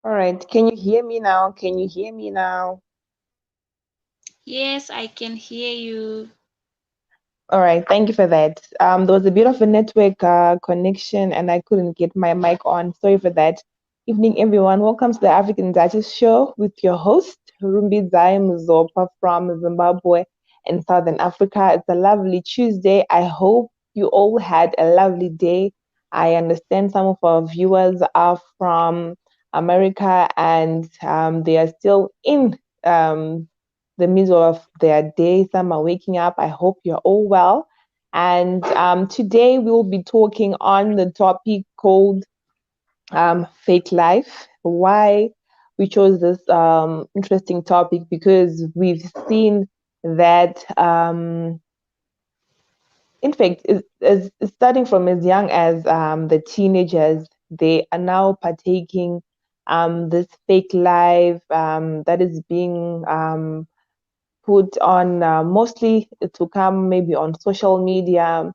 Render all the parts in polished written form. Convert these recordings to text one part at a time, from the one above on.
All right. Can you hear me now? Can you hear me now? Yes, I can hear you. All right. Thank you for that. There was a bit of a network connection and I couldn't get my mic on. Sorry for that. Evening, everyone. Welcome to the African Duchess Show with your host, Rumbi Zai Muzopa from Zimbabwe in Southern Africa. It's a lovely Tuesday. I hope you all had a lovely day. I understand some of our viewers are from America and they are still in um, the middle of their day. Some are waking up. I hope you're all well. And today we'll be talking on the topic called fake life. Why we chose this interesting topic because we've seen that, in fact, starting from as young as the teenagers, they are now partaking this fake life that is being put on mostly to come maybe on social media,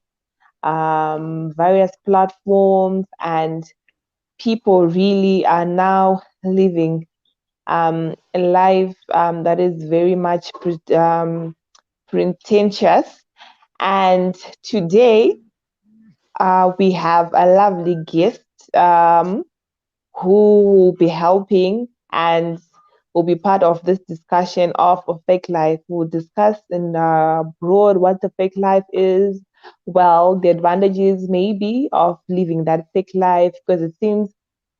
various platforms, and people really are now living a life that is very much pretentious. And today we have a lovely guest who will be helping and will be part of this discussion of a fake life. We'll discuss in broad what the fake life is, well, the advantages maybe of living that fake life, because it seems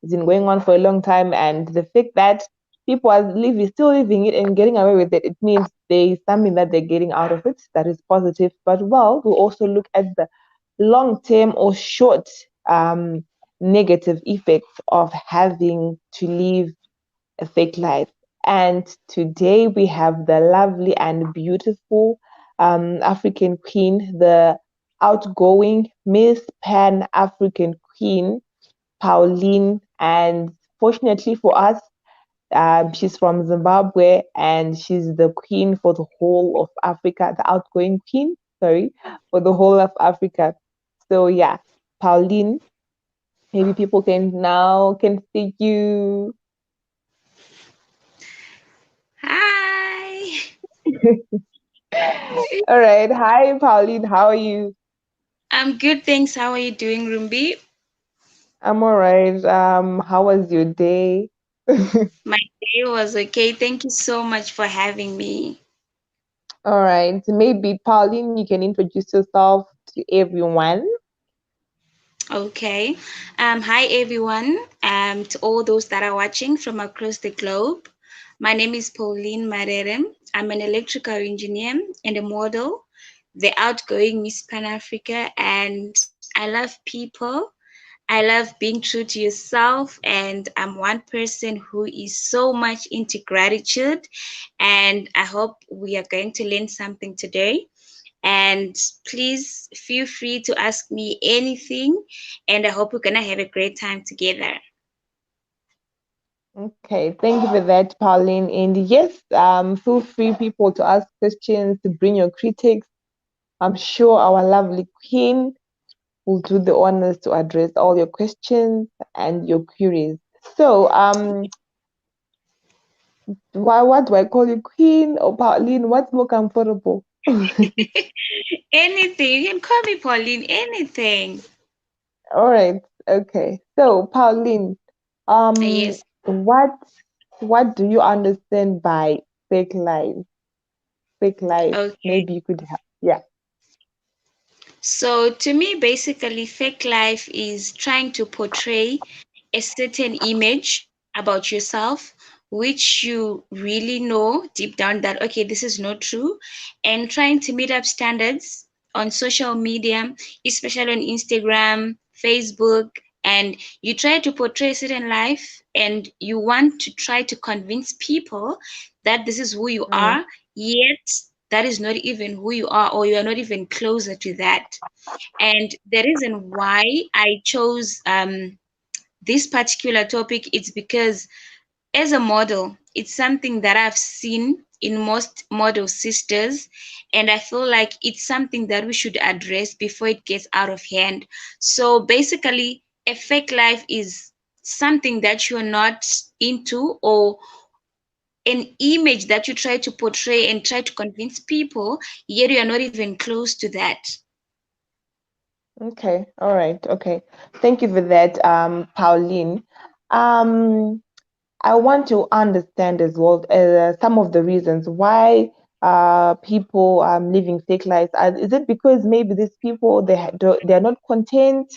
it's been going on for a long time, and the fact that people are living, still living it and getting away with it, it means there is something that they're getting out of it that is positive. But well, we'll also look at the long term or short negative effects of having to live a fake life. And today we have the lovely and beautiful African queen, the outgoing Miss Pan African Queen, Pauline. And fortunately for us, she's from Zimbabwe and she's the queen for the whole of Africa, the outgoing queen, sorry, for the whole of Africa. So, yeah, Pauline, maybe people can see you. Hi. All right. Hi, Pauline. How are you? I'm good, thanks. How are you doing, Rumbi? I'm all right. How was your day? My day was okay. Thank you so much for having me. All right. Maybe Pauline, you can introduce yourself to everyone. Okay. Hi everyone. To all those that are watching from across the globe. My name is Pauline Marerem. I'm an electrical engineer and a model, the outgoing Miss Pan Africa, and I love people. I love being true to yourself, and I'm one person who is so much into gratitude. And I hope we are going to learn something today. And please feel free to ask me anything. And I hope we're going to have a great time together. Okay, thank you for that, Pauline. And yes, feel free people to ask questions, to bring your critics. I'm sure our lovely queen will do the honors to address all your questions and your queries. So, why what do I call you, Queen or Pauline? What's more comfortable? Anything. You can call me Pauline, anything. All right, okay. So, Pauline, Yes. what do you understand by fake life? Fake life. Okay. Maybe you could have, yeah. So to me, basically, fake life is trying to portray a certain image about yourself, which you really know deep down that, okay, this is not true, and trying to meet up standards on social media, especially on Instagram, Facebook, and you try to portray a certain life and you want to try to convince people that this is who you Mm, are, yet that is not even who you are, or you are not even closer to that. And the reason why I chose this particular topic, it's because as a model, it's something that I've seen in most model sisters, and I feel like it's something that we should address before it gets out of hand. So basically, a fake life is something that you're not into, or an image that you try to portray and try to convince people, yet you are not even close to that. Okay. All right. Okay. Thank you for that, Pauline. Um, I want to understand as well some of the reasons why people living fake lives. Is it because maybe these people they are not content,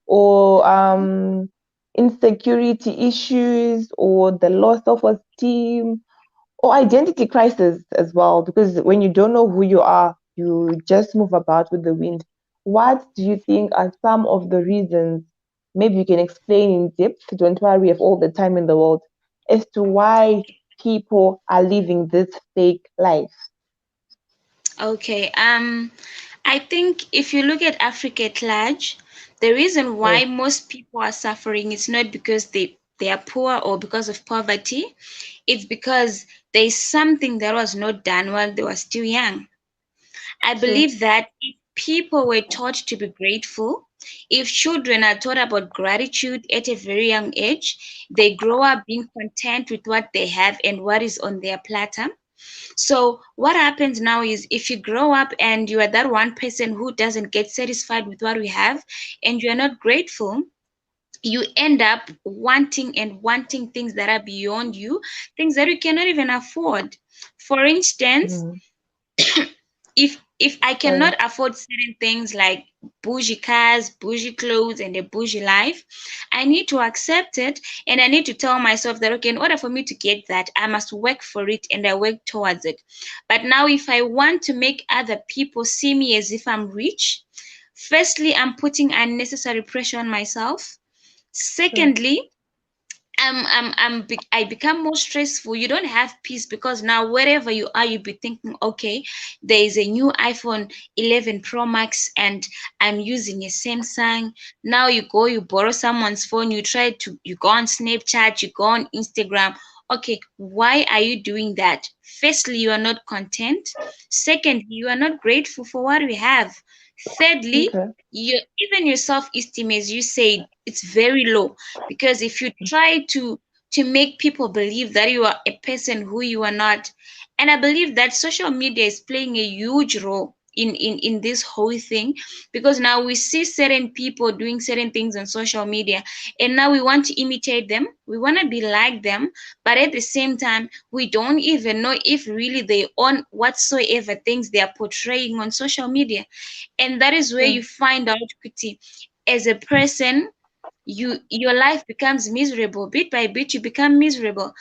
or insecurity issues, or the loss of esteem, or identity crisis as well? Because when you don't know who you are, you just move about with the wind. What do you think are some of the reasons? Maybe you can explain in depth. Don't worry, we have all the time in the world as to why people are living this fake life. Okay. I think if you look at Africa at large, the reason Yes. why most people are suffering is not because they are poor or because of poverty. It's because there is something that was not done while they were still young. I True. believe that if people were taught to be grateful, if children are taught about gratitude at a very young age, they grow up being content with what they have and what is on their platter. So, what happens now is if you grow up and you are that one person who doesn't get satisfied with what we have and you are not grateful, you end up wanting and wanting things that are beyond you, things that you cannot even afford. For instance, Mm, if I sorry. cannot afford certain things like bougie cars, bougie clothes, and a bougie life, I need to accept it, and I need to tell myself that okay, in order for me to get that, I must work for it and I work towards it. But now if I want to make other people see me as if I'm rich, firstly, I'm putting unnecessary pressure on myself. True. Secondly, I become more stressful. You don't have peace because now wherever you are, you be thinking, okay, there is a new iPhone 11 Pro Max and I'm using a Samsung. Now you go, you borrow someone's phone, you go on Snapchat, you go on Instagram. Okay, why are you doing that? Firstly, you are not content. Secondly, you are not grateful for what we have. Thirdly, Okay. even your self-esteem, as you said, it's very low, because if you try to make people believe that you are a person who you are not, and I believe that social media is playing a huge role in this whole thing, because now we see certain people doing certain things on social media, and now we want to imitate them, we want to be like them, but at the same time we don't even know if really they own whatsoever things they are portraying on social media. And that is where True. you find out, Kuti, as a person, your life becomes miserable. Bit by bit you become miserable.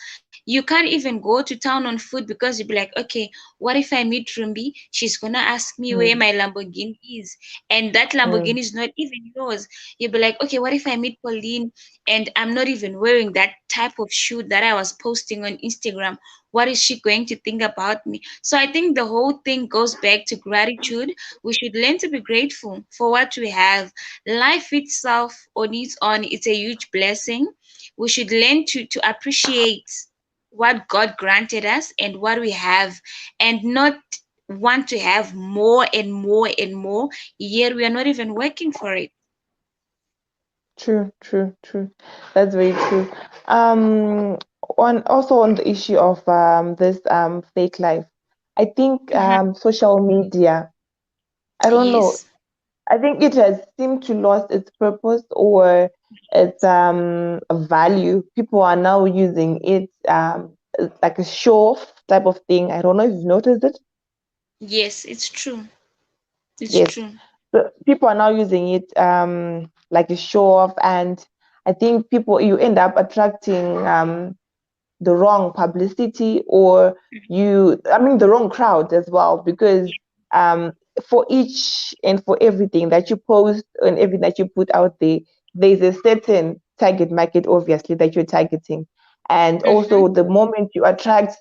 You can't even go to town on foot because you'll be like, okay, what if I meet Rumbi, she's gonna ask me where Mm, my Lamborghini is, and that Lamborghini mm, is not even yours. You'll be like, okay, what if I meet Pauline and I'm not even wearing that type of shoe that I was posting on Instagram? What is she going to think about me? So I think the whole thing goes back to gratitude. We should learn to be grateful for what we have. Life itself on its own, it's a huge blessing. We should learn to appreciate what God granted us and what we have, and not want to have more and more and more, yet we are not even working for it. true, true, true. That's very true. Um, on the issue of this fake life, I think Mhm. social media. I don't know. Yes, I think it has seemed to lost its purpose or its value. People are now using it as like a show off type of thing. I don't know if you've noticed it. yes, it's true. It's Yes. true. So people are now using it like a show off, and I think people you end up attracting the wrong publicity, or the wrong crowd as well, because um for each and for everything that you post and everything that you put out there, there's a certain target market obviously that you're targeting. And Mm-hmm. also the moment you attract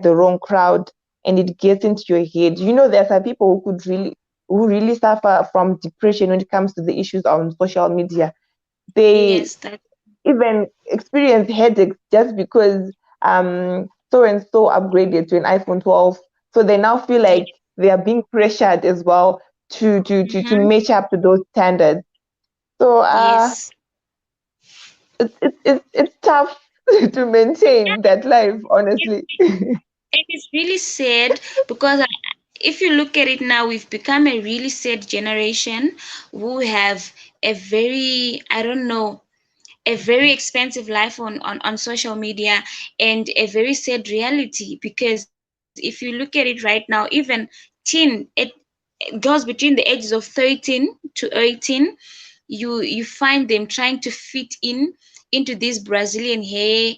the wrong crowd and it gets into your head, there are some people who really suffer from depression when it comes to the issues on social media. They Yes, that. even experience headaches just because so and so upgraded to an iPhone 12. So they now feel Yes. like they are being pressured as well to Mm-hmm. match up to those standards. So Yes. it's tough to maintain that life, honestly. And it's really sad because if you look at it now, we've become a really sad generation who have a very, I don't know, a very expensive life on social media, and a very sad reality, because if you look at it right now, even girls between the ages of 13 to 18, you find them trying to fit in into this Brazilian hair,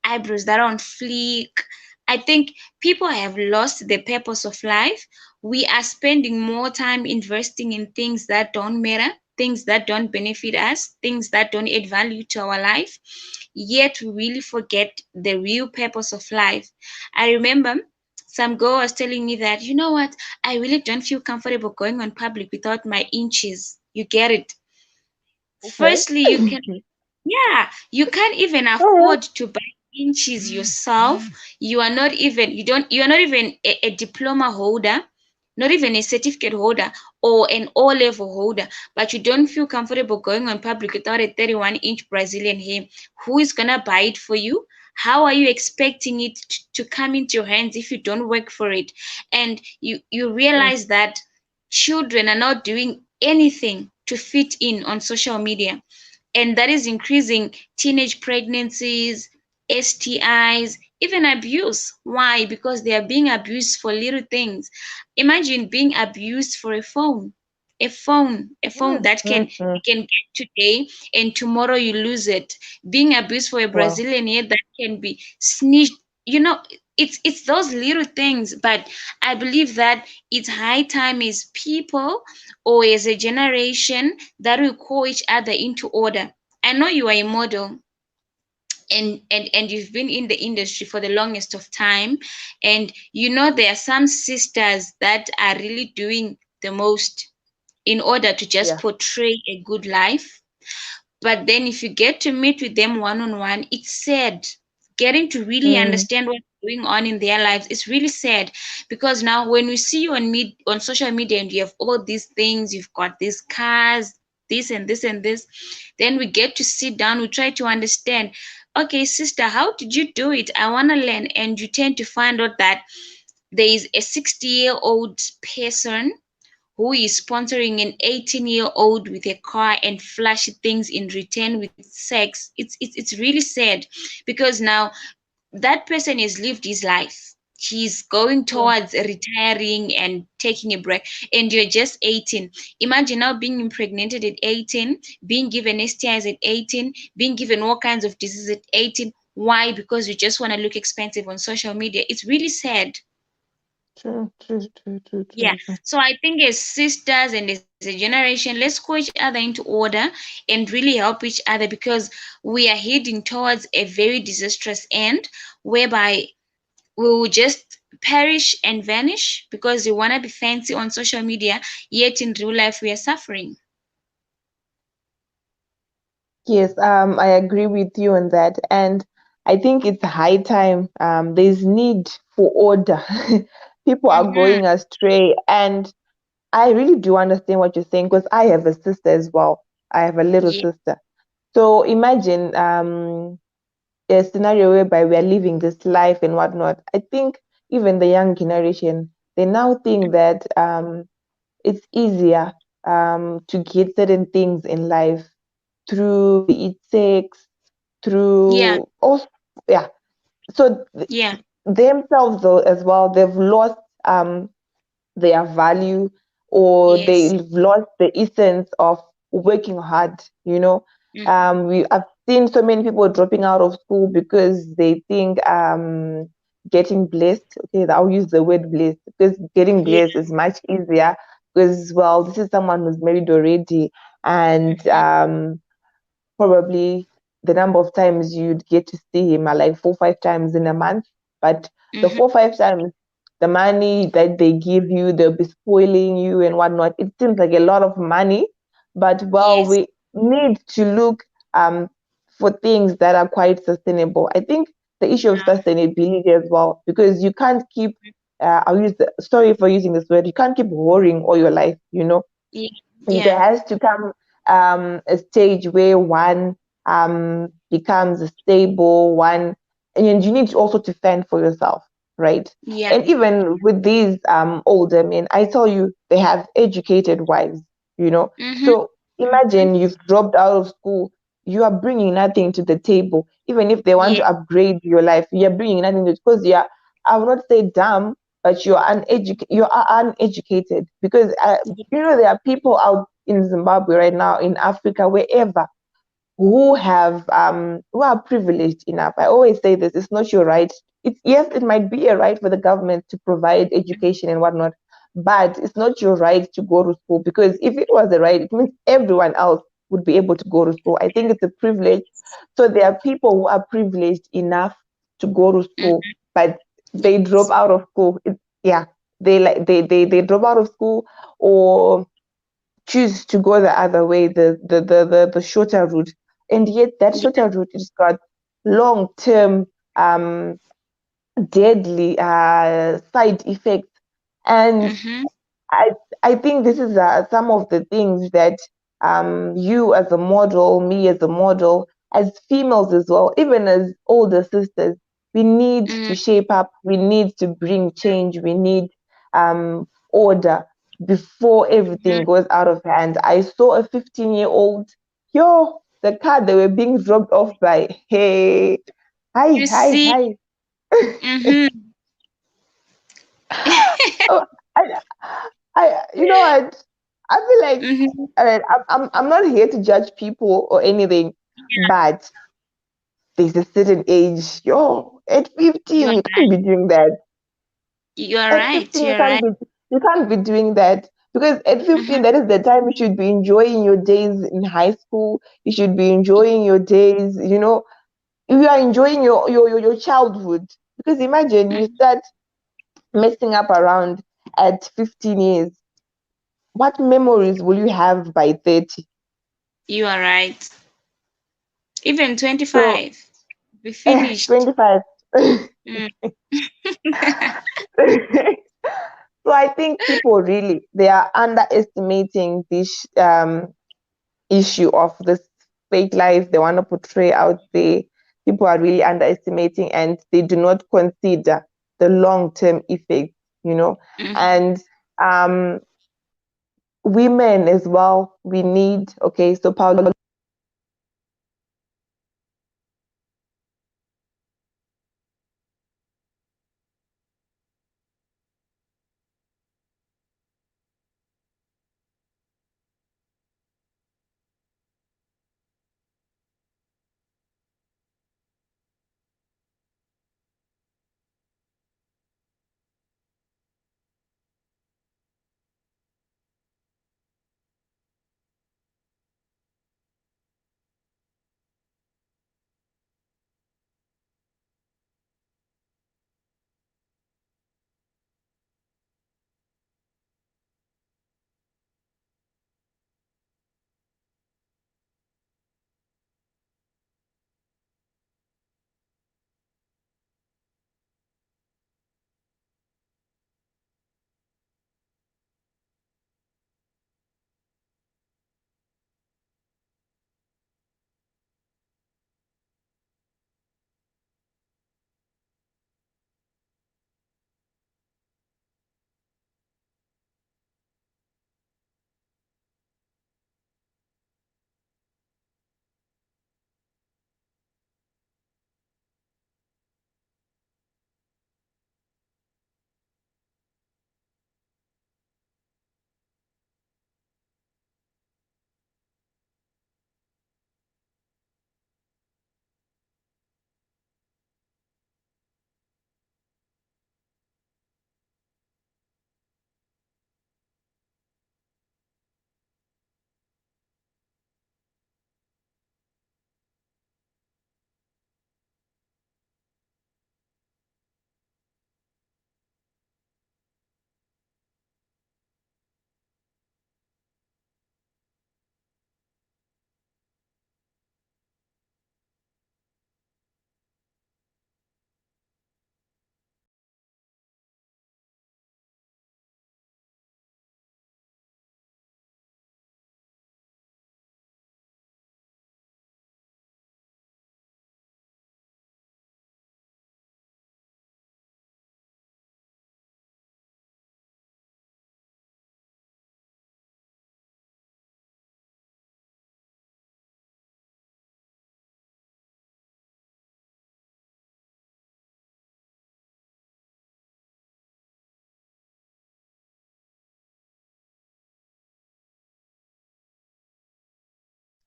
eyebrows that are on fleek. I think people have lost the purpose of life. We are spending more time investing in things that don't matter, things that don't benefit us, things that don't add value to our life, yet we really forget the real purpose of life. I remember some girl was telling me that, you know what, I really don't feel comfortable going on public without my inches. You get it? Okay. Firstly, you can, yeah, you can't even All right. afford to buy inches yourself. You are not even a diploma holder, not even a certificate holder or an O level holder, but you don't feel comfortable going on public without a 31-inch Brazilian hair. Who is gonna buy it for you? How are you expecting it to come into your hands if you don't work for it? And you True. realize that children are not doing anything to fit in on social media, and that is increasing teenage pregnancies, STIs, even abuse. Why? Because they are being abused for little things. Imagine being abused for a phone. A phone Mm, that mm, you mm. can get today and tomorrow you lose it. Being abused for a Wow. Brazilian hair that can be snitched. You know, it's those little things, but I believe that it's high time as people or as a generation that we call each other into order. I know you are a model, and you've been in the industry for the longest of time, and you know there are some sisters that are really doing the most in order to just Yeah. portray a good life. But then if you get to meet with them one on one, it's sad. Getting to really Mm, understand what's going on in their lives is really sad, because now when we see you on social media and you have all these things, you've got these cars, this and this and this, then we get to sit down, we try to understand, okay, sister, how did you do it? I want to learn. And you tend to find out that there is a 60-year-old person who is sponsoring an 18-year-old with a car and flashy things in return with sex. It's really sad, because now that person has lived his life. He's going true, towards retiring and taking a break, and you're just 18. Imagine now being impregnated at 18, being given STIs at 18, being given all kinds of diseases at 18. Why? Because you just want to look expensive on social media. It's really sad. true, true, true, true, Yeah. true, true. So I think as sisters and as a generation, let's call each other into order and really help each other, because we are heading towards a very disastrous end whereby we will just perish and vanish because we want to be fancy on social media, yet in real life we are suffering. Yes, I agree with you on that, and I think it's high time. There's need for order. People are Mm-hmm. going astray, and I really do understand what you're saying because I have a sister as well. I have a little Yeah. sister. So imagine a scenario whereby we are living this life and whatnot. I think even the young generation, they now think that it's easier to get certain things in life through be it sex, Yeah. through also, yeah. So Yeah. themselves though as well, they've lost their value, or Yes. they've lost the essence of working hard, you know. Mm-hmm. I've seen so many people dropping out of school because they think getting blessed, okay, I'll use the word blessed, because getting Yeah. blessed is much easier because, well, this is someone who's married already, and Mm-hmm. probably the number of times you'd get to see him are like 4 5 times in a month. But the Mm-hmm. 4 5 times, the money that they give you, they'll be spoiling you and whatnot. It seems like a lot of money, but well, Yes. we need to look for things that are quite sustainable. I think the issue of sustainability as well, because you can't keep I'll use sorry for using this word, you can't keep whoring all your life, you know. Yeah. There Yeah. has to come a stage where one becomes a stable one, and you need also to fend for yourself, right? Yeah. And even with these older men, I tell you, they have educated wives, you know. Mm-hmm. So imagine you've dropped out of school, you are bringing nothing to the table. Even if they want Yeah. to upgrade your life, you're bringing nothing to, because you're, I will not say dumb, but you are uneducated, because there are people out in Zimbabwe right now, in Africa, wherever, who are privileged enough. I always say this: it's not your right. It's, yes, it might be a right for the government to provide education and whatnot, but it's not your right to go to school, because if it was a right, it means everyone else would be able to go to school. I think it's a privilege. So there are people who are privileged enough to go to school, Mm-hmm. but they drop Yes. out of school. Yeah, they drop out of school, or choose to go the other way, the shorter route. And yet that Yeah. shorter route has got long term deadly side effects. And Mm-hmm. I I think this is some of the things that you as a model, me as a model, as females as well, even as older sisters, we need to Mm-hmm. shape up. We need to bring change. We need order before everything goes out of hand. I saw a 15-year-old, yo, the car they were being dropped off by. Hey, hi, You hi, see. hi. Mm-hmm. Oh, you know what? I feel like, Mm-hmm. all right, I'm not here to judge people or anything, but there's a certain age. Yo, at You 15, are you can't right. be doing that. You are At right. 15, You're right. you can't be doing that, because at Mm-hmm. 15, that is the time you should be enjoying your days in high school. You should be enjoying your days. You are enjoying your childhood, because imagine you start messing up around at 15 years. What memories will you have by 30? You are right. Even So, 25. We finished. 25. Mm. So I think people really, they are underestimating this issue of this fake life they want to portray out there. People are really underestimating, and they do not consider the long-term effects, you know. Mm-hmm. And um, women as well, we need, okay, so Paolo,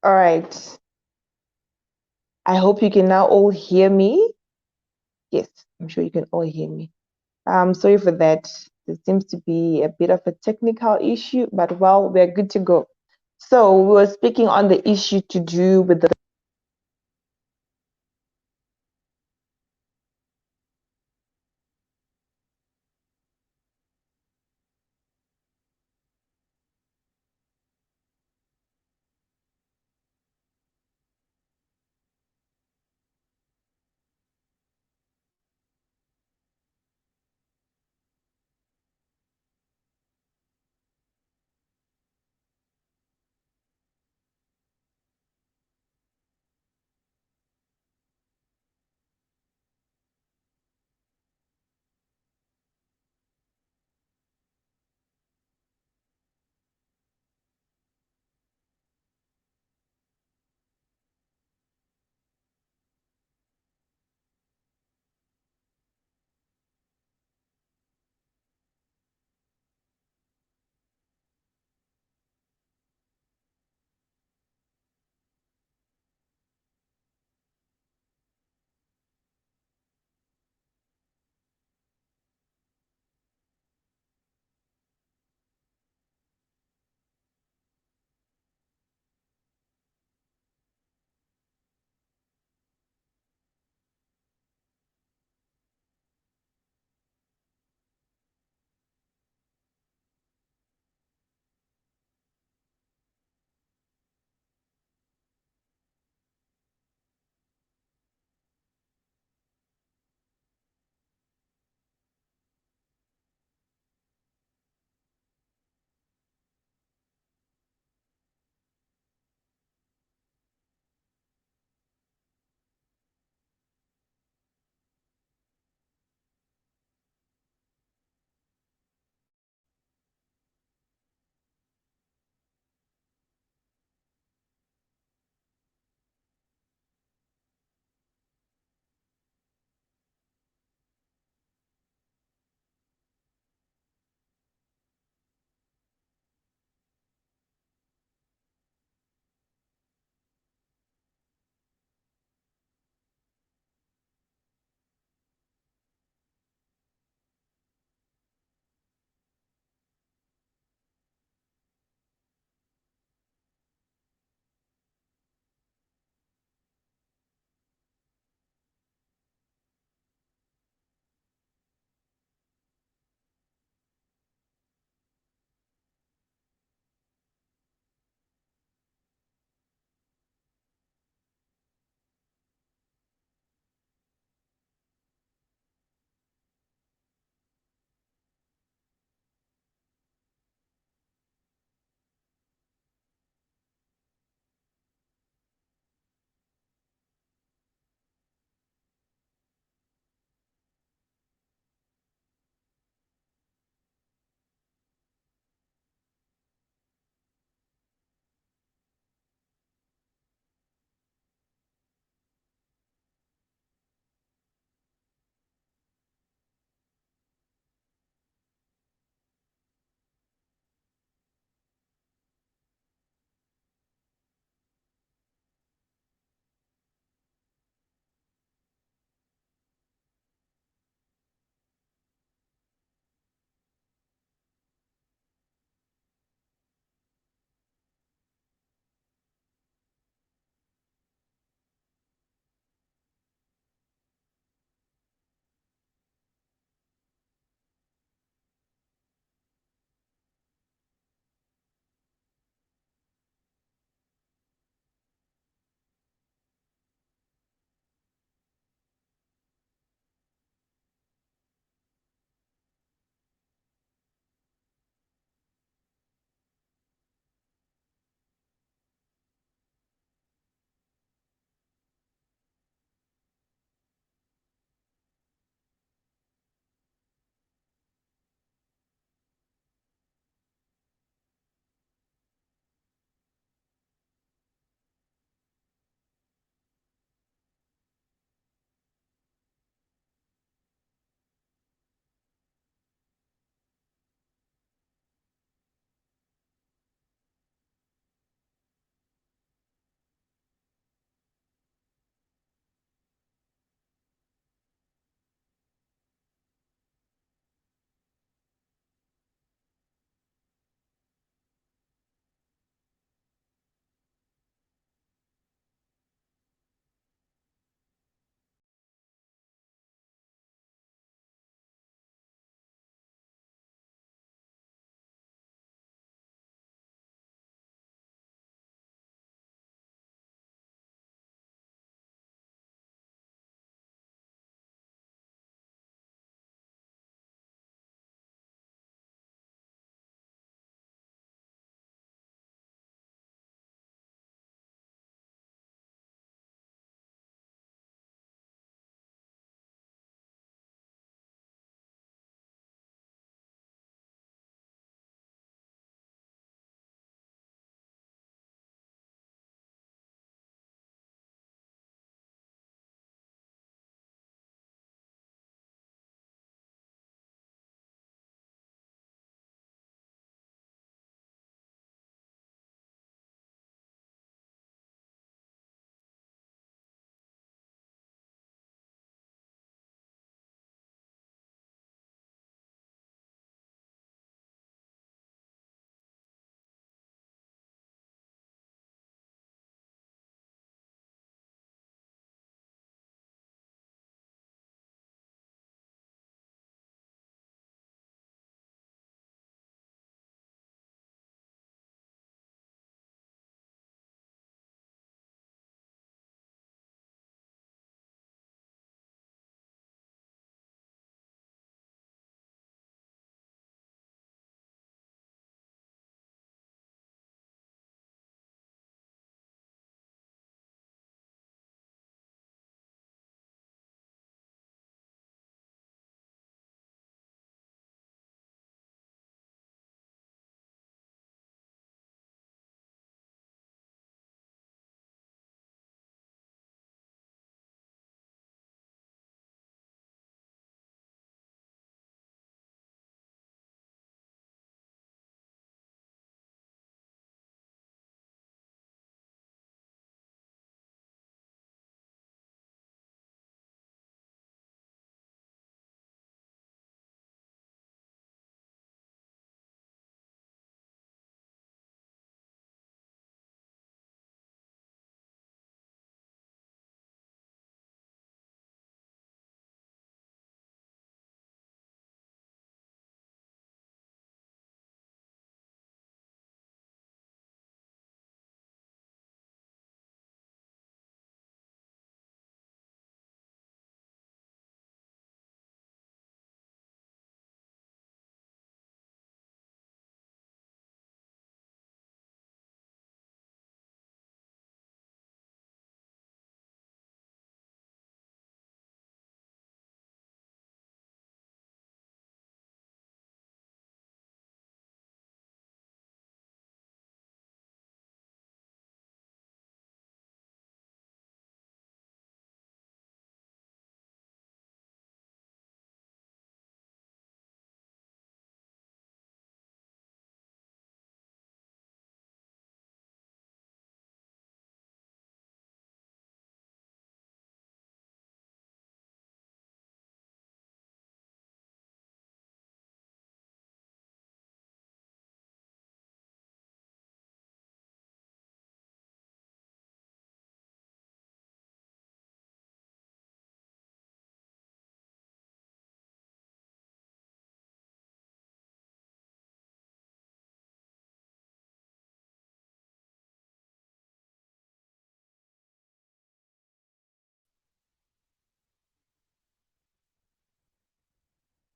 All right. I hope you can now all hear me. Yes, I'm sure you can all hear me. Sorry for that. There seems to be a bit of a technical issue, but well, we're good to go. So we were speaking on the issue to do with the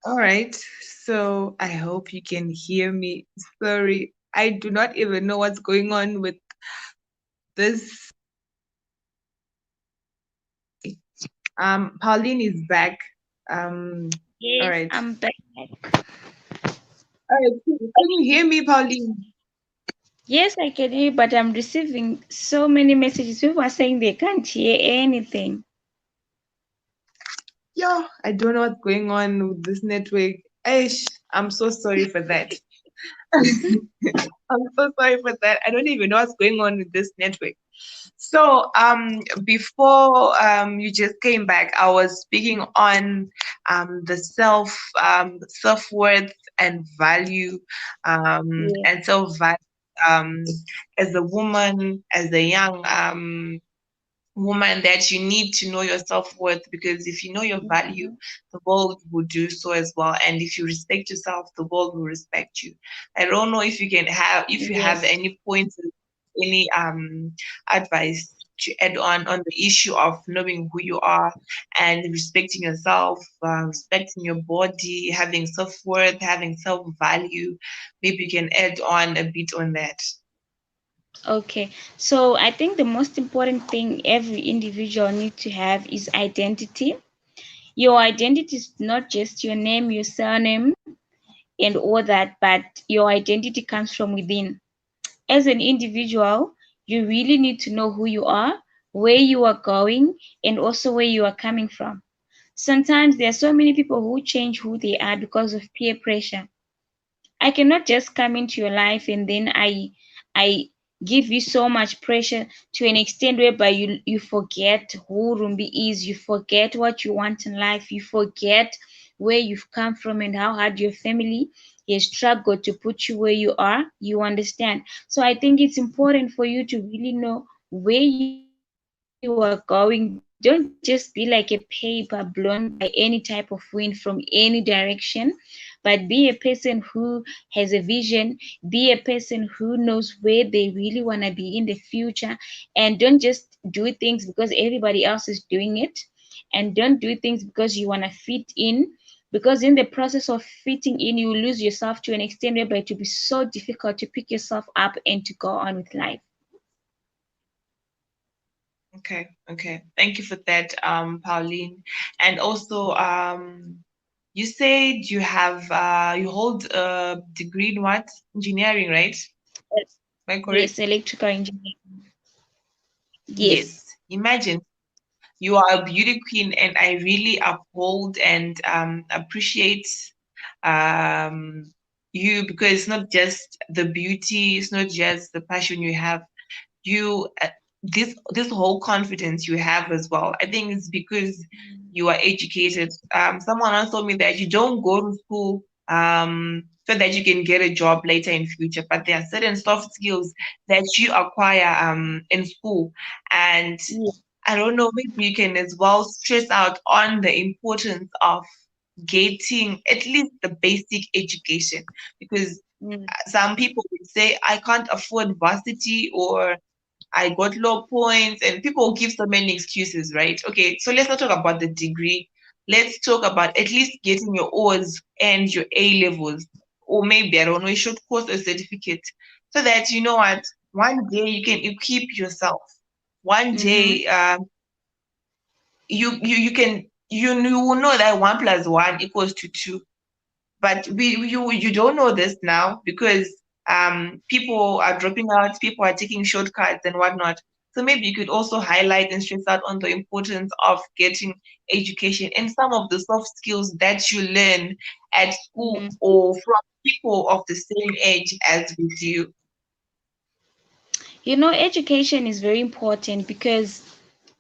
All right. So I hope you can hear me. Sorry, I do not even know what's going on with this. Pauline is back. Um, all Yes, right. I'm back. All right. Can you hear me, Pauline? Yes, I can hear, but I'm receiving so many messages. People are saying they can't hear anything. Yo, I don't know what's going on with this network. Aish, I'm so sorry for that. I'm so sorry for that. I don't even know what's going on with this network. So, before you just came back, I was speaking on the self worth and value, Yeah. and self value um, as a woman, as a young woman, that you need to know your self-worth, because if you know your value, Mhm. the world will do so as well. And if you respect yourself, the world will respect you. I don't know if you have Yes. any points, any advice to add on the issue of knowing who you are and respecting yourself, respecting your body, having self-worth, having self-value. Maybe you can add on a bit on that. Okay. So I think the most important thing every individual needs to have is identity. Your identity is not just your name, your surname, and all that, but your identity comes from within. As an individual, you really need to know who you are, where you are going, and also where you are coming from. Sometimes there are so many people who change who they are because of peer pressure. I cannot just come into your life and then I give you so much pressure to an extent whereby you forget who Rumbi is, you forget what you want in life, you forget where you've come from and how hard your family has struggled to put you where you are. You understand? So I think it's important for you to really know where you are going. Don't just be like a paper blown by any type of wind from any direction, but be a person who has a vision, be a person who knows where they really want to be in the future, and don't just do things because everybody else is doing it, and don't do things because you want to fit in, because in the process of fitting in you will lose yourself to an extent whereby it will be so difficult to pick yourself up and to go on with life. Okay, okay. Thank you for that, Pauline. And also, you said you hold a degree in what? Engineering, right? Yes, Am I yes, correct? electrical engineering. Yes. Yes. Imagine you are a beauty queen, and I really uphold and appreciate um you, because it's not just the beauty, it's not just the passion you have, you this whole confidence you have as well. I think it's because you are educated. Someone else told me that you don't go to school so that you can get a job later in future, but there are certain soft skills that you acquire in school. And Yeah. I don't know, maybe you can as well stress out on the importance of getting at least the basic education, because Mm. some people would say I can't afford varsity, or I got low points, and people give so many excuses, right? Okay, so let's not talk about the degree. Let's talk about at least getting your O's and your A levels, or maybe, I don't know, a short course or certificate, so that you know what, one day you can equip yourself. One Mm-hmm. day, you can you will know that 1 plus 1 equals to 2, but you don't know this now, because people are dropping out, people are taking shortcuts and whatnot. So maybe you could also highlight and stress out on the importance of getting education and some of the soft skills that you learn at school Mm-hmm. or from people of the same age as with you. You know, education is very important because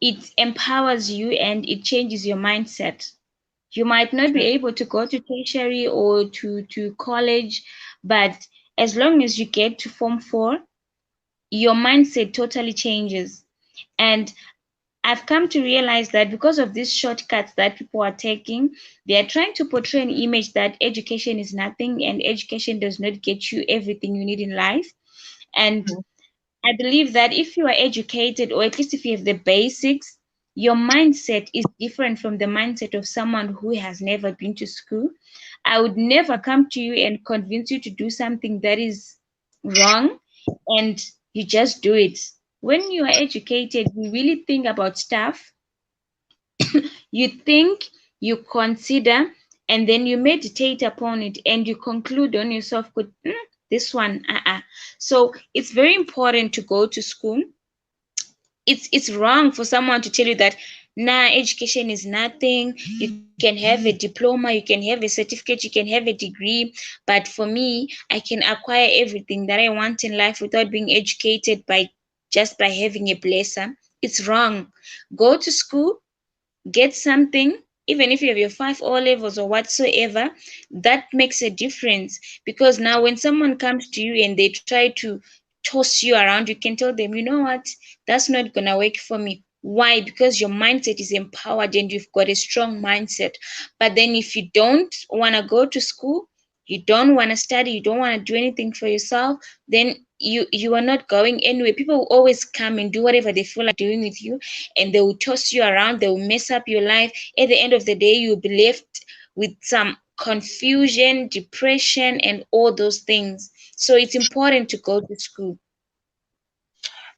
it empowers you and it changes your mindset. You might not be True. able to go to tertiary or to college, but as long as you get to Form 4, your mindset totally changes. And I've come to realize that because of these shortcuts that people are taking, they are trying to portray an image that education is nothing and education does not get you everything you need in life. And Mhm. I believe that if you are educated, or at least if you have the basics, Your mindset is different from the mindset of someone who has never been to school. I would never come to you and convince you to do something that is wrong and you just do it. When you are educated, you really think about stuff, you think, you consider, and then you meditate upon it and you conclude on yourself, this one, So it's very important to go to school. It's wrong for someone to tell you that nah, education is nothing. You can have a diploma, you can have a certificate, you can have a degree, but for me, I can acquire everything that I want in life without being educated by just by having a blesser. It's wrong. Go to school, get something, even if you have your 5 O levels or whatsoever. That makes a difference, because now when someone comes to you and they try to toss you around, you can tell them, you know what, that's not gonna work for me. Why? Because your mindset is empowered and you've got a strong mindset. But then if you don't want to go to school, you don't want to study, you don't want to do anything for yourself, then you are not going anywhere. People will always come and do whatever they feel like doing with you, and they will toss you around, they will mess up your life. At the end of the day, you'll be left with some confusion, depression, and all those things. So it's important to go to school.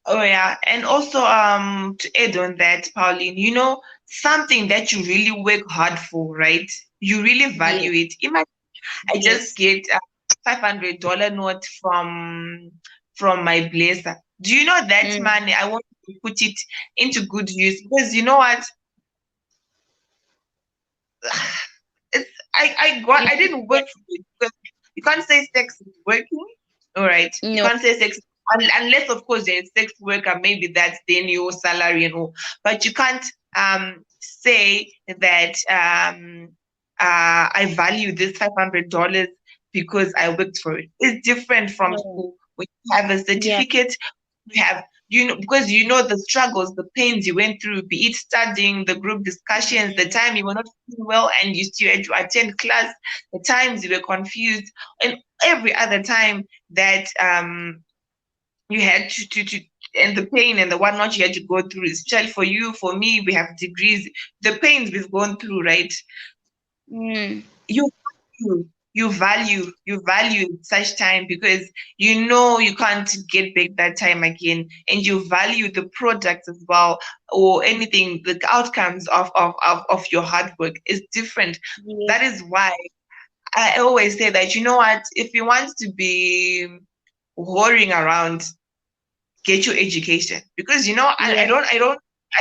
Oh yeah, and also to add on that, Pauline, something that you really work hard for, right? You really Yes, value it. Imagine I just yes. get a $500 note from my blazer. Do you know that Mm, money? I want to put it into good use, because you know what? It's I you- didn't work for it, because you can't say sex is working. All right, you no. can't say sex unless of course you're a sex worker, maybe that's then your salary and all. But you can't say that I value this $500 because I worked for it. It's different from No. school. When you have a Yeah. certificate, you have, because you know the struggles, the pains you went through, be it studying, the group discussions, the Mm, time you were not feeling well and you still had to attend class, the times you were confused, and every other time that you had to and the pain and the whatnot you had to go through, especially for you, for me, we have degrees, the pains we've gone through, right? mm, you you value such time, because you know you can't get back that time again, and you value the product as well, or anything, the outcomes of your hard work is different. yes, That is why I always say that, you know what, if you want to be whoring around, get your education, because I yes,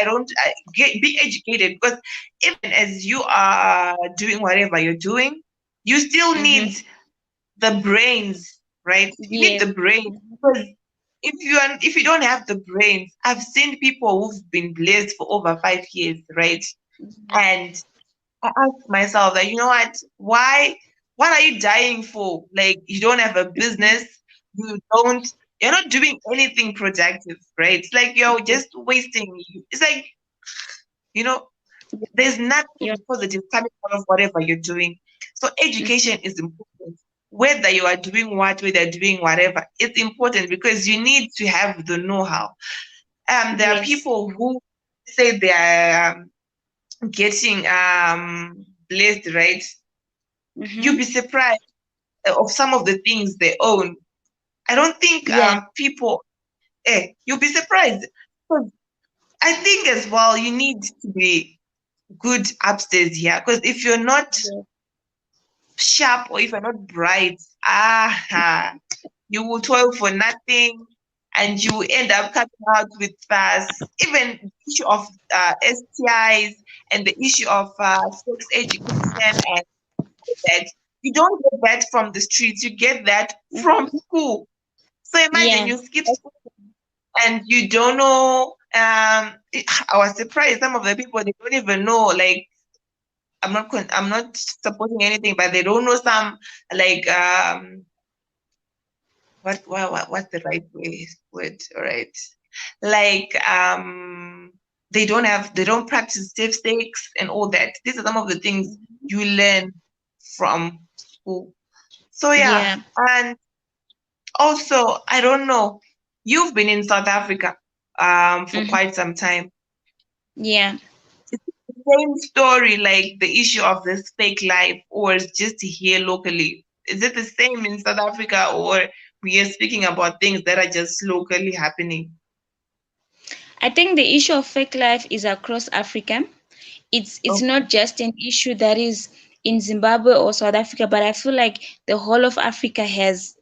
don't get be educated, because even as you are doing whatever you're doing, you still mm-hmm, need the brains, right? You need yes, the brains, because if you don't have the brains, I've seen people who've been blessed for over 5 years, right? mhm, And I ask myself that, you know what are you dying for? Like, you don't have a business, you don't, you're not doing anything productive, right? It's like you're yes, just wasting. It's like, you know, there's yeah, nothing positive coming out of whatever you're doing. So mhm, education is important. Whether you are doing what, whether you're doing whatever, it's important, because you need to have the know-how. There are yes, people who say they are getting blessed, right? You'll mm-hmm, be surprised of some of the things they own. I don't think yeah, people, you'll be surprised. 'Cause I think as well, you need to be good upstairs here. Because if you're not yes, sharp, or if you're not bright, you will toil for nothing, and you will end up coming out with even the issue of STIs, and the issue of sex education, and that. You don't get that from the streets, you get that from mhm, school. So imagine yeah, you skip school and you don't know. I was surprised some of the people, they don't even know. Like, I'm not supporting anything, but they don't know some, like, what's the right word? All right, like, they don't practice safe sex and all that. These are some of the things you learn from school. So yeah, yeah, and also, I don't know, you've been in South Africa for mhm, quite some time. Yeah. It's the same story like the issue of this fake life, or it's just here locally? Is it the same in South Africa, or we are speaking about things that are just locally happening? I think the issue of fake life is across Africa. It's Oh, not just an issue that is in Zimbabwe or South Africa, but I feel like the whole of Africa has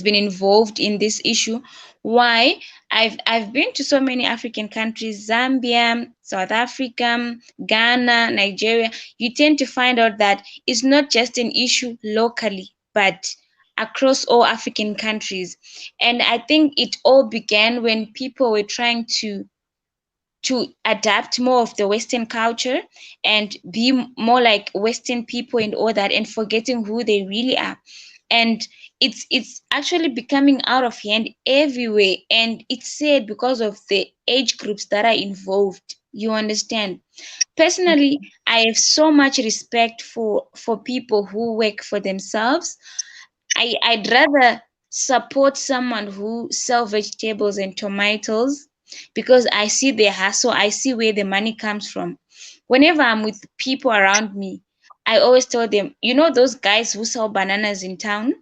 been involved in this issue. Why? I've been to so many African countries, Zambia, South Africa, Ghana, Nigeria. You tend to find out that it's not just an issue locally, but across all African countries. And I think it all began when people were trying to adapt more of the Western culture and be more like Western people and all that, and forgetting who they really are. And it's actually becoming out of hand everywhere, and it's sad because of the age groups that are involved. You understand? Personally, I have so much respect for people who work for themselves. I'd rather support someone who sell vegetables and tomatoes because I see their hustle, I see where the money comes from. Whenever I'm with people around me, I always tell them, you know those guys who sell bananas in town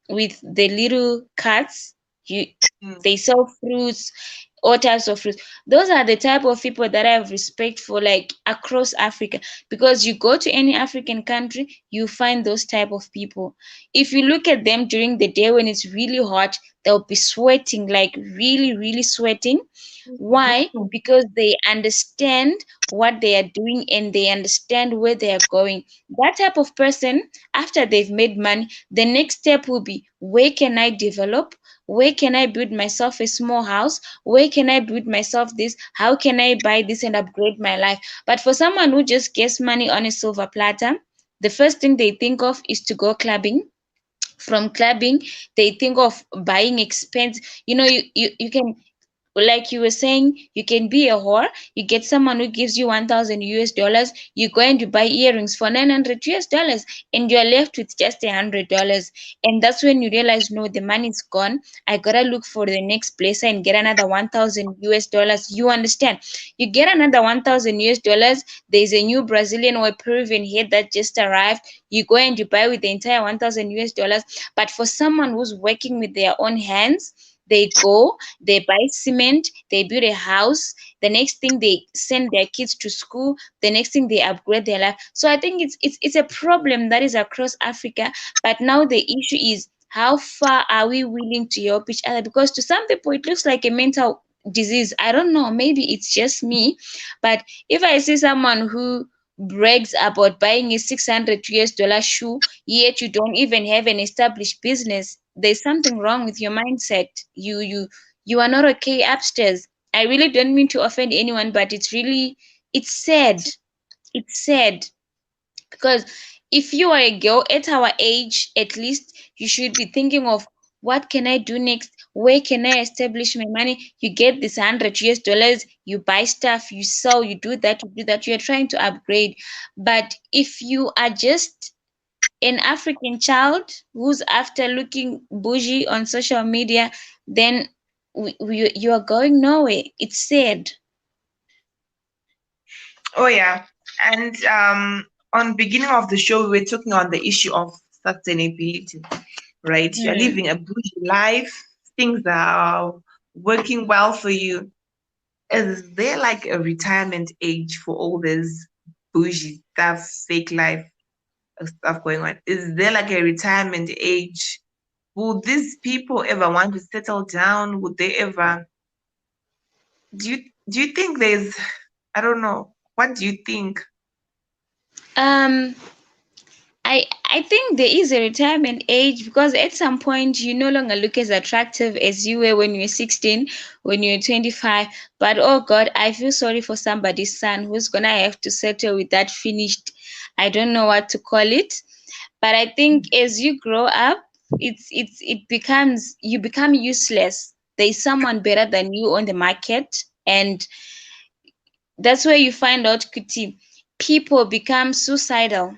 with the little carts? You mm, They sell fruits, all types of fruits. Those are the type of people that I have respect for, like across Africa. Because you go to any African country, you find those type of people. If you look at them during the day when it's really hot, they'll be sweating, like really, really sweating. Why? mm, Because they understand what they are doing and they understand where they are going. That type of person, after they've made money, the next step will be, where can I develop? Where can I build myself a small house? Where can I build myself this? How can I buy this and upgrade my life? But for someone who just gets money on a silver platter, the first thing they think of is to go clubbing. From clubbing, they think of buying expense. You can, like you were saying, you can be a whore. You get someone who gives you 1,000 US dollars. You go and you buy earrings for 900 US dollars, and you're left with just $100. And that's when you realize, no, the money's gone. I gotta look for the next place and get another 1,000 US dollars. You understand? You get another 1,000 US dollars. There's a new Brazilian or Peruvian head that just arrived. You go and you buy with the entire 1,000 US dollars. But for someone who's working with their own hands, they go, they buy cement, they build a house. The next thing, they send their kids to school. The next thing, they upgrade their life. So I think it's a problem that is across Africa. But now the issue is, how far are we willing to help each other? Because to some people it looks like a mental disease. I don't know, maybe it's just me. But if I see someone who brags about buying a 600 US dollar shoe, yet you don't even have an established business, there's something wrong with your mindset. You are not okay upstairs. I really don't mean to offend anyone, but it's sad. It's sad because if you are a girl at our age, at least you should be thinking of, what can I do next? Where can I establish my money? You get this 100 US dollars, you buy stuff, you sell, you do that, you do that. You're trying to upgrade. But if you are just an African child who's after looking bougie on social media, then you are going nowhere. It's sad. oh yeah. And on beginning of the show, we were talking on the issue of sustainability, right? You're Mm. living a bougie life, things are working well for you. Is there like a retirement age for all this bougie stuff, fake life stuff going on? Is there like a retirement age? Will these people ever want to settle down? Would they ever? Do you do you think there's? I don't know. What do you think? Um, I think there is a retirement age because at some point you no longer look as attractive as you were when you were 16, when you were 25. But oh God, I feel sorry for somebody's son who's gonna have to settle with that finished. I don't know what to call it. But I think as you grow up, it becomes, you become useless. There's someone better than you on the market, and that's where you find out, Kuti, people become suicidal.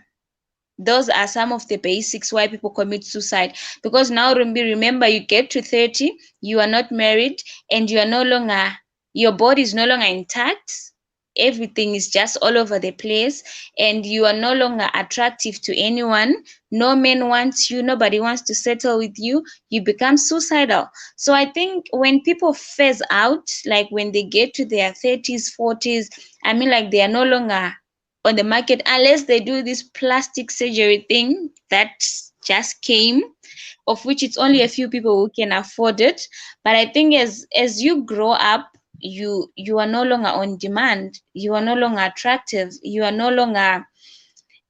Those are some of the basics why people commit suicide. Because now, remember, you get to 30, you are not married, and you are no longer your body is no longer intact, everything is just all over the place, and you are no longer attractive to anyone. No man wants you, nobody wants to settle with you. You become suicidal. So I think when people phase out, like when they get to their 30s, 40s, I mean, like, they are no longer on the market unless they do this plastic surgery thing that just came, of which it's only a few people who can afford it. But I think as you grow up, you are no longer on demand, you are no longer attractive, you are no longer,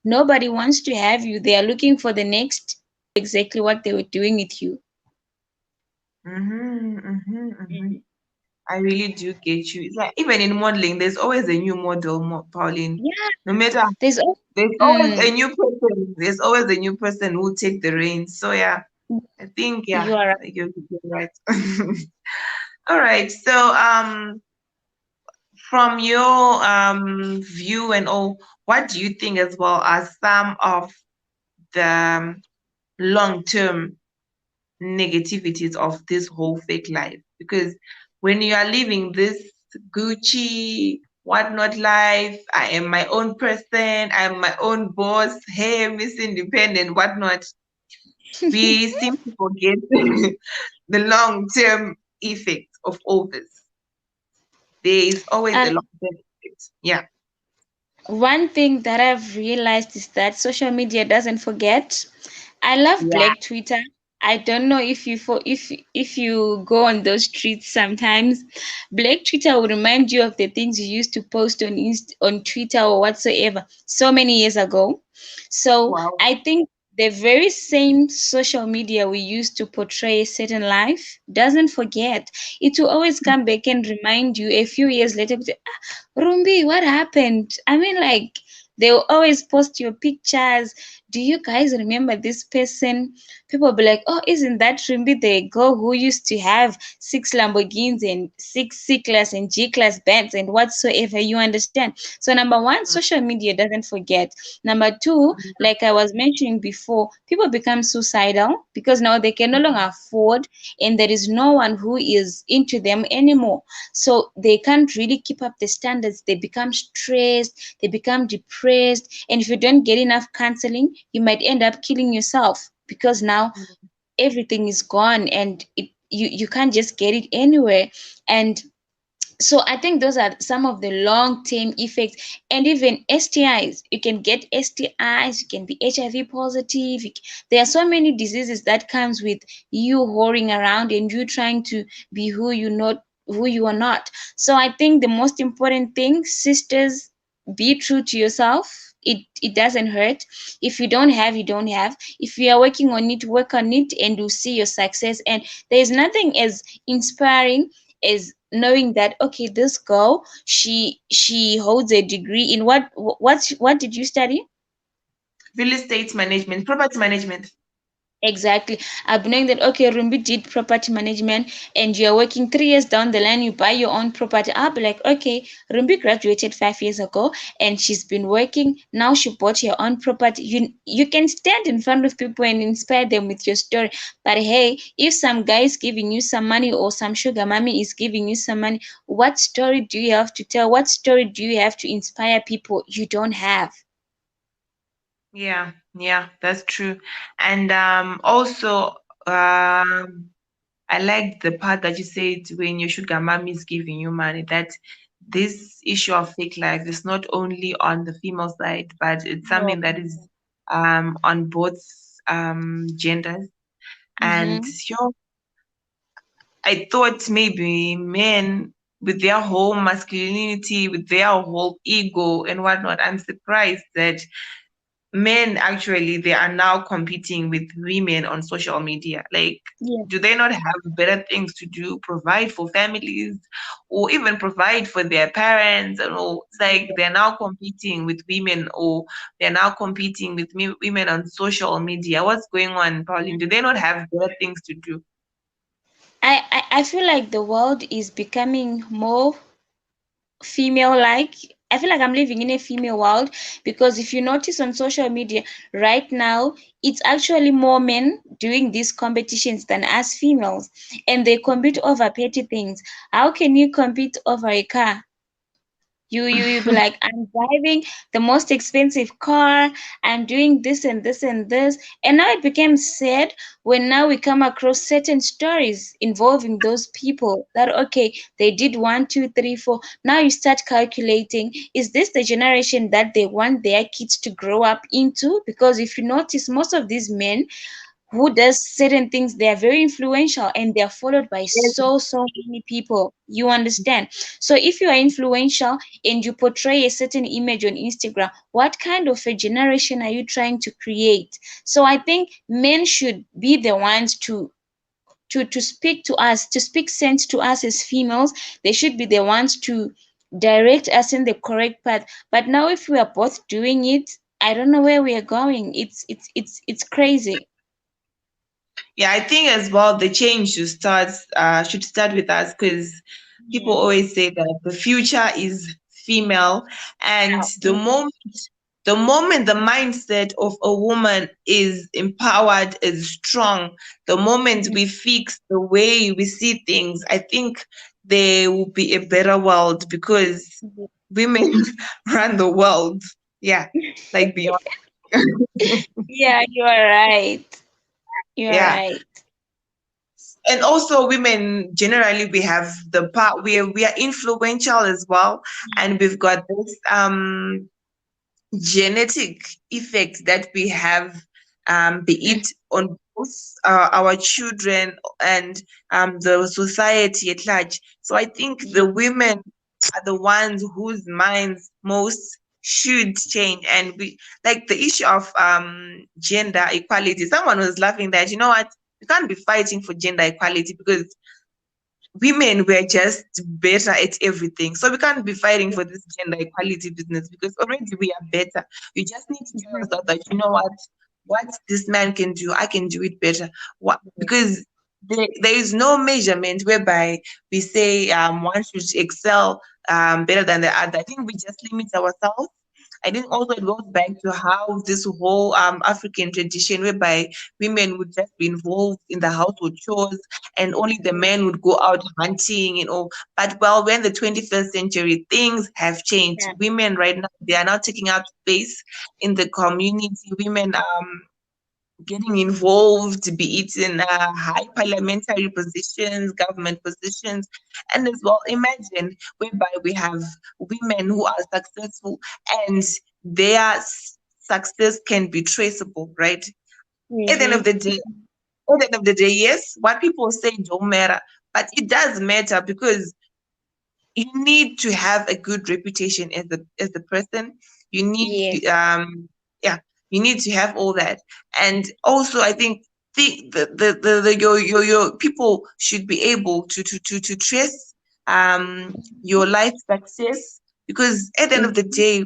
nobody wants to have you. They are looking for the next exactly what they were doing with you. Mm-hmm, mm-hmm, mm-hmm. Mm. I really do get you. It's like even in modeling, there's always a new model, Pauline. Yeah, No matter, there's there's always mm, a new person. There's always a new person who will take the reins. So yeah, I think yeah, you are you're right. All right. So from your view and all, what do you think as well are some of the long-term negativities of this whole fake life? Because when you are living this Gucci whatnot life, I am my own person, I'm my own boss, hey, Miss Independent, whatnot, we seem to forget the long-term effect of all this. There is always a and long-term effect. Yeah. one thing that I've realized is that social media doesn't forget. I love Yeah. Black Twitter. I don't know if you if you go on those streets sometimes, Black Twitter will remind you of the things you used to post on on Twitter or whatsoever so many years ago. So Wow. I think the very same social media we used to portray a certain life doesn't forget. It will always come back and remind you a few years later, Rumbi, what happened? I mean, like, they'll always post your pictures. Do you guys remember this person? People will be like, oh, isn't that Rumbi, the girl who used to have 6 Lamborghinis and 6 C-class and G-class bands and whatsoever? You understand? So, number one, social media doesn't forget. Number two, like I was mentioning before, people become suicidal because now they can no longer afford, and there is no one who is into them anymore. So they can't really keep up the standards. They become stressed, they become depressed, and if you don't get enough counseling, you might end up killing yourself because now everything is gone, and you can't just get it anywhere. And so I think those are some of the long term effects. And even STIs, you can get STIs, you can be HIV positive. There are so many diseases that comes with you whoring around and you trying to be who you are not. So I think the most important thing, sisters, be true to yourself. It doesn't hurt. If you don't have, you don't have. If you are working on it, work on it, and you'll see your success. And there is nothing as inspiring is knowing that, okay, this girl, she holds a degree in what did you study? Real estate management, property management. Exactly. I've knowing that, okay, Rumbi did property management, and you're working 3 years down the line, you buy your own property. I'll be like, okay, Rumbi graduated 5 years ago and she's been working. Now she bought her own property. You can stand in front of people and inspire them with your story. But hey, if some guy is giving you some money or some sugar mommy is giving you some money, what story do you have to tell? What story do you have to inspire people? You don't have. Yeah, yeah, that's true. And also I liked the part that you said when your sugar mommy is giving you money, that this issue of fake life is not only on the female side, but it's No. something that is on both genders. And Mm-hmm. yo, I thought maybe men with their whole masculinity, with their whole ego and whatnot, I'm surprised that men actually they are now competing with women on social media. Like, Yeah. do they not have better things to do, provide for families or even provide for their parents? And all, it's like they're now competing with women, or they're now competing with women on social media. What's going on, Pauline? Do they not have better things to do? I feel like the world is becoming more female like. I feel like I'm living in a female world, because if you notice on social media right now, it's actually more men doing these competitions than us females, and they compete over petty things. How can you compete over a car? You be like, I'm driving the most expensive car, I'm doing this and this and this. And now it became sad when now we come across certain stories involving those people that, okay, they did one, two, three, four. Now you start calculating, is this the generation that they want their kids to grow up into? Because if you notice, most of these men who does certain things, they are very influential and they are followed by so many people, you understand? So if you are influential and you portray a certain image on Instagram, what kind of a generation are you trying to create? So I think men should be the ones to speak to us, to speak sense to us as females. They should be the ones to direct us in the correct path. But now if we are both doing it, I don't know where we are going. It's crazy. Yeah, I think as well the change should start with us, because people Mm. always say that the future is female, and Mhm. the moment the mindset of a woman is empowered, is strong, the moment Mhm. we fix the way we see things, I think there will be a better world, because Mhm. women run the world. Yeah, like beyond. Yeah, you are right. You are Yeah. right. And also women generally, we have the part where we are influential as well, and we've got this genetic effect that we have, be Mm. it on both our children and the society at large. So I think the Yeah. women are the ones whose minds most should change. And we, like the issue of gender equality, someone was laughing that, you know what, we can't be fighting for gender equality because women were just better at everything. So we can't be fighting for this gender equality business, because already we are better. You just need to tell Mhm. yourself that, you know what this man can do, I can do it better. What, because there is no measurement whereby we say one should excel better than the other. I think we just limit ourselves. I think also it goes back to how this whole African tradition whereby women would just be involved in the household chores and only the men would go out hunting and all. But well, we're in the 21st century, things have changed. Yeah. Women right now, they are now taking up space in the community. Women getting involved, be it in high parliamentary positions, government positions, and as well, imagine whereby we have women who are successful and their success can be traceable, right? At the end of Mhm. the day, at the end of the day, yes, what people say don't matter, but it does matter, because you need to have a good reputation as the person. You need to Yes. yeah, you need to have all that. And also I think your people should be able to trace your life success, because at the end of the Mhm. day,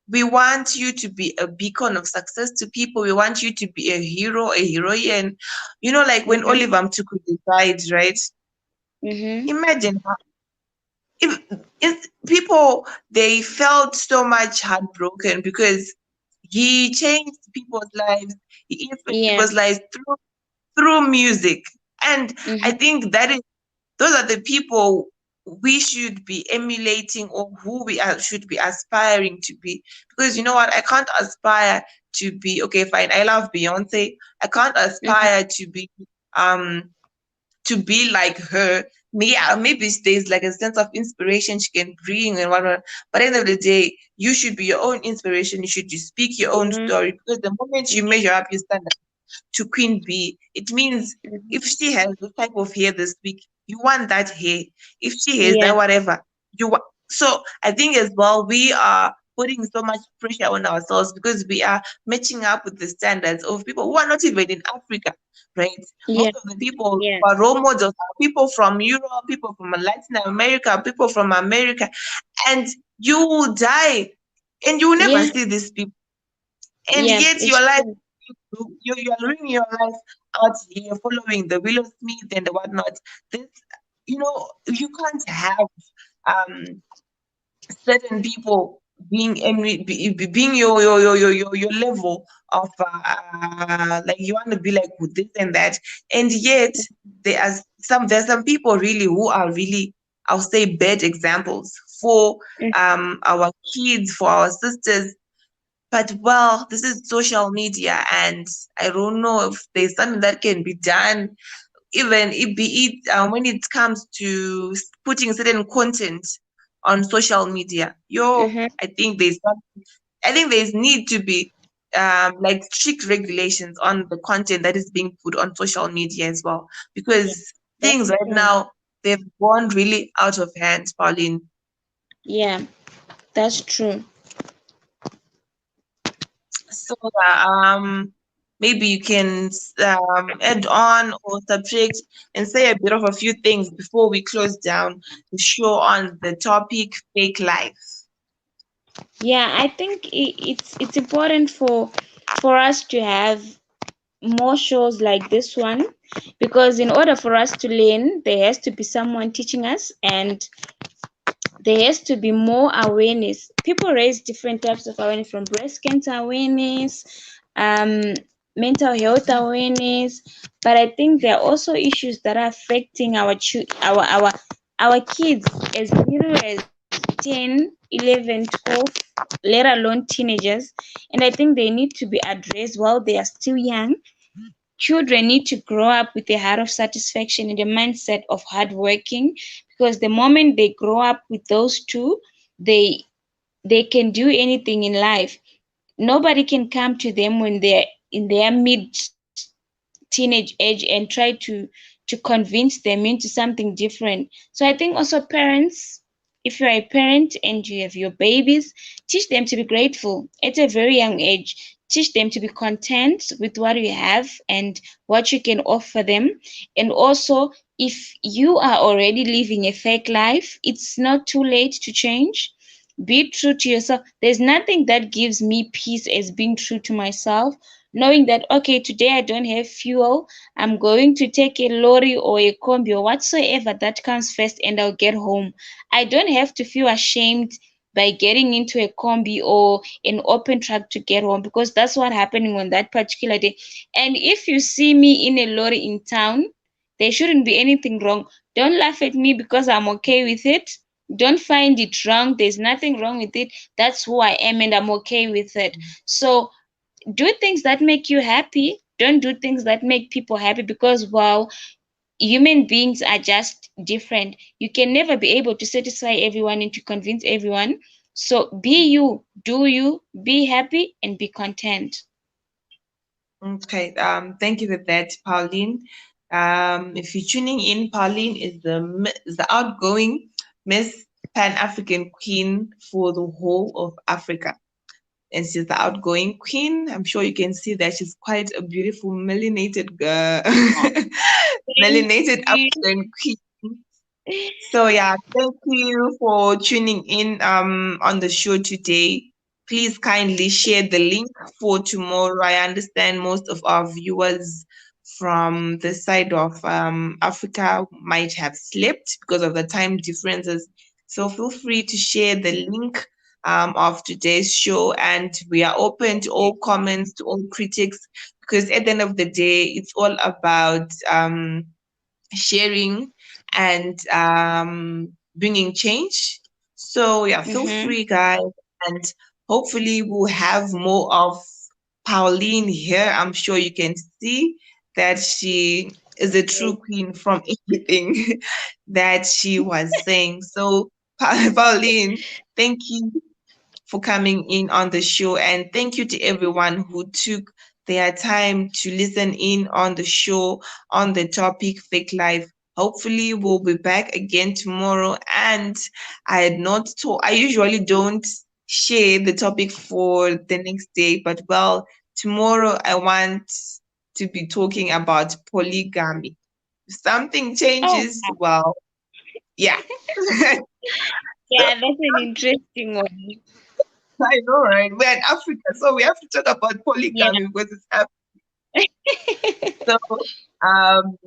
we want you to be a beacon of success to people. We want you to be a hero, a heroine. You know, like when Mhm. Oliver Mtukwu died, right? Mhm. Imagine if, if people, they felt so much heartbroken, because he changed people's lives, he influenced Yeah. people's lives through music. And I Mhm. think those are the people we should be emulating, or who should be aspiring to be. Because you know what, I can't aspire to be, okay, fine, I love Beyonce, I can't Mhm. aspire um to be like her. Yeah, maybe there's like a sense of inspiration she can bring and whatnot. But at the end of the day, you should be your own inspiration. You should just speak your own Mhm. story, because the moment you Yeah. measure up your standard to Queen Bee, it means Mhm. if she has the type of hair this week, you want that hair. If she has Yeah. that whatever, you want. So I think as well, we are putting so much pressure on ourselves, because we are matching up with the standards of people who are not even in Africa, right? Yeah. Most of the people Yeah. who are role models are people from Europe, people from Latin America, people from America, and you will die and you will never Yeah. see these people. And Yeah. yet It's your life, true. you are living your life out here following the Willow Smith and the whatnot. This, you know, you can't have um certain people being being your level of like you want to be like with this and that, and yet there's some people really who are really, I'll say, bad examples for our kids, for our sisters. But well, this is social media, and I don't know if there's something that can be done, even it be it when it comes to putting certain content on social media. Yo, Mm-hmm. I think there's need to be like strict regulations on the content that is being put on social media as well, Yeah, because that's things right true. now, they've gone really out of hand, Pauline. Yeah, that's true. So maybe you can add on or subtract and say a bit of a few things before we close down the show on the topic fake life. Yeah, I think it's important for us to have more shows like this one, because in order for us to learn, there has to be someone teaching us, and there has to be more awareness. People raise different types of awareness, from breast cancer awareness, um, mental health awareness, but I think there are also issues that are affecting our kids as little as 10, 11, 12, let alone teenagers. And I think they need to be addressed while they are still young. Children need to grow up with a heart of satisfaction and a mindset of hard working, because the moment they grow up with those two, they they can do anything in life. Nobody can come to them when they're in their mid teenage age and try to convince them into something different. So I think also parents, if you're a parent and you have your babies, teach them to be grateful at a very young age. Teach them to be content with what you have and what you can offer them. And also, if you are already living a fake life, it's not too late to change. Be true to yourself. There's nothing that gives me peace as being true to myself, knowing that, okay, today I don't have fuel, I'm going to take a lorry or a combi or whatsoever that comes first, and I'll get home. I don't have to feel ashamed by getting into a combi or an open truck to get home, because that's what happening on that particular day. And if you see me in a lorry in town, there shouldn't be anything wrong. Don't laugh at me because I'm okay with it. Don't find it wrong. There's nothing wrong with it. That's who I am, and I'm okay with it. So do things that make you happy. Don't do things that make people happy, because wow, human beings are just different. You can never be able to satisfy everyone and to convince everyone. So be you, do you, be happy and be content. Okay, thank you for that, Pauline. If you're tuning in, Pauline is is the outgoing Miss Pan African Queen for the whole of Africa, and she's the outgoing queen. I'm sure you can see that she's quite a beautiful melanated Oh, thank melanated you. African queen. So yeah, thank you for tuning in on the show today. Please kindly share the link for tomorrow. I understand most of our viewers from the side of Africa might have slept because of the time differences. So feel free to share the link of today's show, and we are open to all comments, to all critics, because at the end of the day, it's all about sharing and bringing change. So yeah, feel Mm-hmm. free, guys, and hopefully we'll have more of Pauline here. I'm sure you can see that she is a true queen from everything that she was saying. So, Pauline, thank you for coming in on the show. And thank you to everyone who took their time to listen in on the show on the topic fake life. Hopefully, we'll be back again tomorrow. And I had not told, I usually don't share the topic for the next day, but well, tomorrow I want to be talking about polygamy. If something Oh, changes, well, yeah. So yeah, that's an interesting one. I know, right? We're in Africa, so we have to talk about Yeah, polygamy because it's Africa. So um,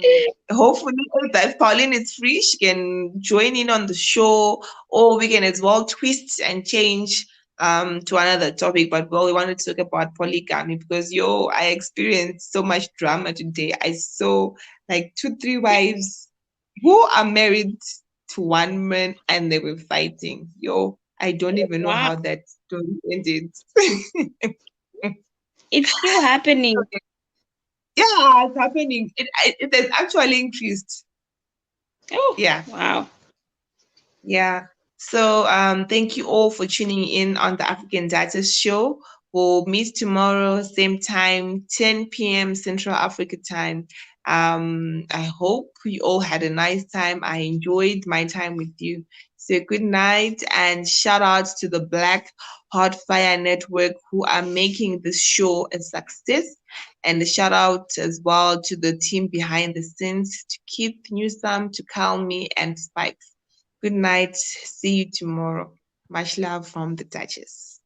hopefully, if Pauline is free, she can join in on the show, or we can as well twist and change to another topic. But well, we wanted to talk about polygamy because I experienced so much drama today. I saw like two, three wives who are married to one man and they were fighting. I don't even know Wow. how that story ended. It's still happening. Yeah, it's happening. It has actually increased. Oh, Yeah, wow. yeah. So thank you all for tuning in on the African Datas Show. We'll meet tomorrow, same time, 10 p.m. Central Africa time. I hope you all had a nice time. I enjoyed my time with you. So good night and shout out to the Black Hot Fire Network who are making this show a success. And a shout out as well to the team behind the scenes to Keith Newsome, to Calmy and Spikes. Good night. See you tomorrow. Much love from the Duchess.